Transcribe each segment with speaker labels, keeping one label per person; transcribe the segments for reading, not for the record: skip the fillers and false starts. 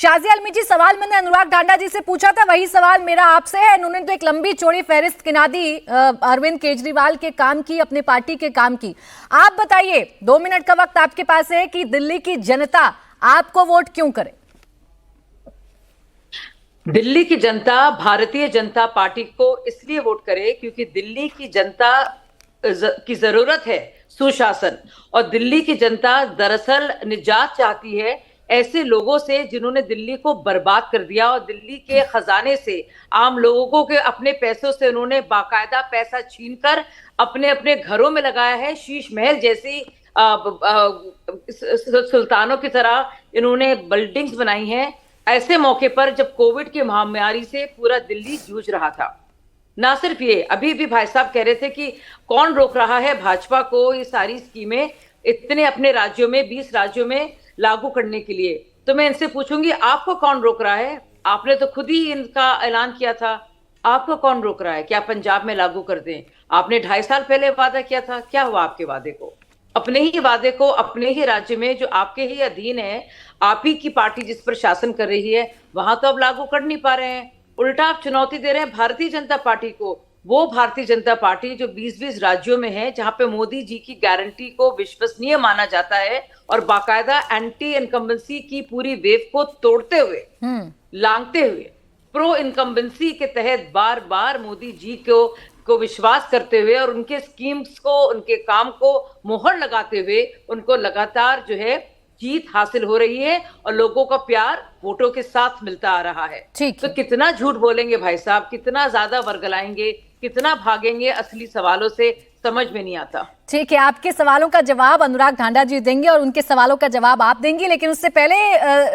Speaker 1: शाजिया अलमी जी, सवाल मैंने अनुराग ढांडा जी से पूछा था, वही सवाल मेरा आपसे है। उन्होंने तो एक लंबी चौड़ी फहरिस्त गिना दी अरविंद केजरीवाल के काम की, अपने पार्टी के काम की। आप बताइए, 2 मिनट का वक्त आपके पास है कि दिल्ली की जनता आपको वोट क्यों करे?
Speaker 2: दिल्ली की जनता भारतीय जनता पार्टी को इसलिए वोट करे क्योंकि दिल्ली की जनता की जरूरत है सुशासन, और दिल्ली की जनता दरअसल निजात चाहती है ऐसे लोगों से जिन्होंने दिल्ली को बर्बाद कर दिया, और दिल्ली के खजाने से आम लोगों के अपने पैसों से उन्होंने बाकायदा पैसा छीनकर अपने अपने घरों में लगाया है। शीश महल जैसी सुल्तानों की तरह इन्होंने बिल्डिंग्स बनाई हैं। ऐसे मौके पर जब कोविड की महामारी से पूरा दिल्ली जूझ रहा था, ना सिर्फ ये, अभी भी भाई साहब कह रहे थे कि कौन रोक रहा है भाजपा को ये सारी स्कीमें इतने अपने राज्यों में 20 राज्यों में लागू करने के लिए। तो मैं इनसे पूछूंगी, आपको कौन रोक रहा है? आपने तो खुद ही इनका ऐलान किया था, आपको कौन रोक रहा है? क्या पंजाब में लागू कर दें? आपने 2.5 साल पहले वादा किया था, क्या हुआ आपके वादे को? अपने ही वादे को अपने ही राज्य में जो आपके ही अधीन है, आप ही की पार्टी जिस पर शासन कर रही है, वहां तो आप लागू कर नहीं पा रहे हैं। उल्टा आप चुनौती दे रहे हैं भारतीय जनता पार्टी को, वो भारतीय जनता पार्टी जो 20-20 राज्यों में है, जहां पे मोदी जी की गारंटी को विश्वसनीय माना जाता है और बाकायदा एंटी इनकम्बेंसी की पूरी वेव को तोड़ते हुए, लांघते हुए प्रो इनकम्बेंसी के तहत बार बार मोदी जी को विश्वास करते हुए और उनके स्कीम्स को, उनके काम को मोहर लगाते हुए उनको लगातार जो है जीत हासिल हो रही है और लोगों का प्यार वोटों के साथ मिलता आ रहा है। तो कितना झूठ बोलेंगे भाई साहब, कितना ज्यादा वर्गलाएंगे, कितना भागेंगे असली सवालों से, समझ में नहीं आता।
Speaker 1: ठीक है, आपके सवालों का जवाब अनुराग ढांडा जी देंगे और उनके सवालों का जवाब आप देंगी, लेकिन उससे पहले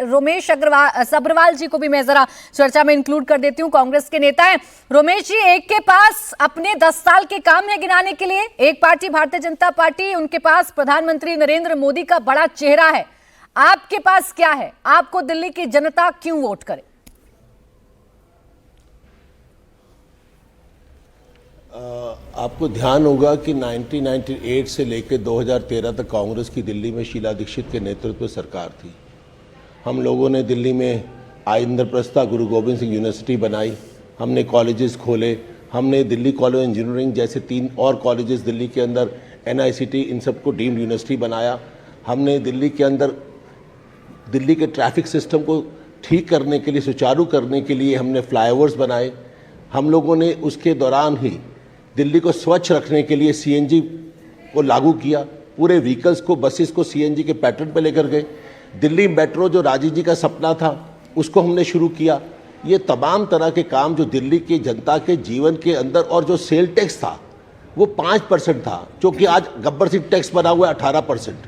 Speaker 1: रोमेश सब्रवाल जी को भी मैं जरा चर्चा में इंक्लूड कर देती हूँ। कांग्रेस के नेता हैं रोमेश जी, एक के पास अपने 10 साल के काम है गिनाने के लिए, एक पार्टी भारतीय जनता पार्टी, उनके पास प्रधानमंत्री नरेंद्र मोदी का बड़ा चेहरा है। आपके पास क्या है? आपको दिल्ली की जनता क्यों वोट करे?
Speaker 3: आपको ध्यान होगा कि 1998 से लेकर 2013 तक कांग्रेस की दिल्ली में शीला दीक्षित के नेतृत्व में सरकार थी। हम लोगों ने दिल्ली में इंद्रप्रस्था गुरु गोविंद सिंह यूनिवर्सिटी बनाई, हमने कॉलेजेस खोले, हमने दिल्ली कॉलेज इंजीनियरिंग जैसे 3 और कॉलेजेस दिल्ली के अंदर, NICT, इन सबको डीम्ड यूनिवर्सिटी बनाया। हमने दिल्ली के अंदर दिल्ली के ट्रैफिक सिस्टम को ठीक करने के लिए, सुचारू करने के लिए हमने फ्लाईओवर्स बनाए। हम लोगों ने उसके दौरान ही दिल्ली को स्वच्छ रखने के लिए CNG को लागू किया, पूरे व्हीकल्स को, बसेस को CNG के पैटर्न पे लेकर गए। दिल्ली मेट्रो जो राजीव जी का सपना था उसको हमने शुरू किया। ये तमाम तरह के काम जो दिल्ली की जनता के जीवन के अंदर, और जो सेल टैक्स था वो 5% था, जो कि आज गब्बर सिंह टैक्स बना हुआ है 18%।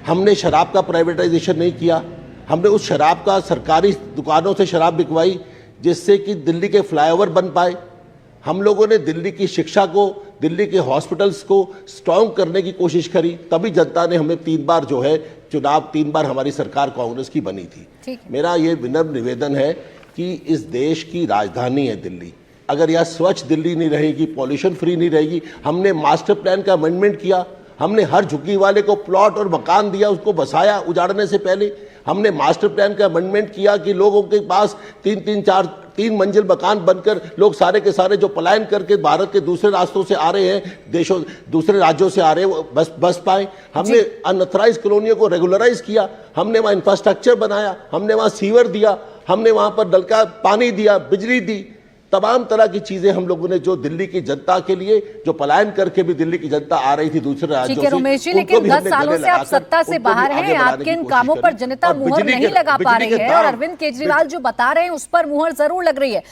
Speaker 3: हमने शराब का प्राइवेटाइजेशन नहीं किया, हमने उस शराब का सरकारी दुकानों से शराब बिकवाई जिससे कि दिल्ली के फ्लाईओवर बन पाए। हम लोगों ने दिल्ली की शिक्षा को, दिल्ली के हॉस्पिटल्स को स्ट्रॉन्ग करने की कोशिश करी, तभी जनता ने हमें 3 बार जो है चुनाव, 3 बार हमारी सरकार कांग्रेस की बनी थी। मेरा ये विनम्र निवेदन है कि इस देश की राजधानी है दिल्ली, अगर यह स्वच्छ दिल्ली नहीं रहेगी, पॉल्यूशन फ्री नहीं रहेगी। हमने मास्टर प्लान का अमेंडमेंट किया, हमने हर झुग्गी वाले को प्लॉट और मकान दिया, उसको बसाया उजाड़ने से पहले। हमने मास्टर प्लान का अमेंडमेंट किया कि लोगों के पास 3 मंजिल मकान बनकर लोग सारे के सारे जो पलायन करके भारत के दूसरे रास्तों से आ रहे हैं, देशों दूसरे राज्यों से आ रहे हैं, वो बस पाए। हमने अनऑथराइज्ड कॉलोनियों को रेगुलराइज किया, हमने वहाँ इंफ्रास्ट्रक्चर बनाया, हमने वहाँ सीवर दिया, हमने वहाँ पर नल का पानी दिया, बिजली दी, तमाम तरह की चीजें हम लोगों ने जो दिल्ली की जनता के लिए, जो पलायन करके भी दिल्ली की जनता आ रही थी दूसरे राज्यों से।
Speaker 1: रोमेश जी, लेकिन 10 सालों से आप सत्ता से बाहर हैं, आपके इन कामों पर जनता मुहर नहीं लगा पा रही है और अरविंद केजरीवाल जो बता रहे हैं उस पर मुहर जरूर लग रही है।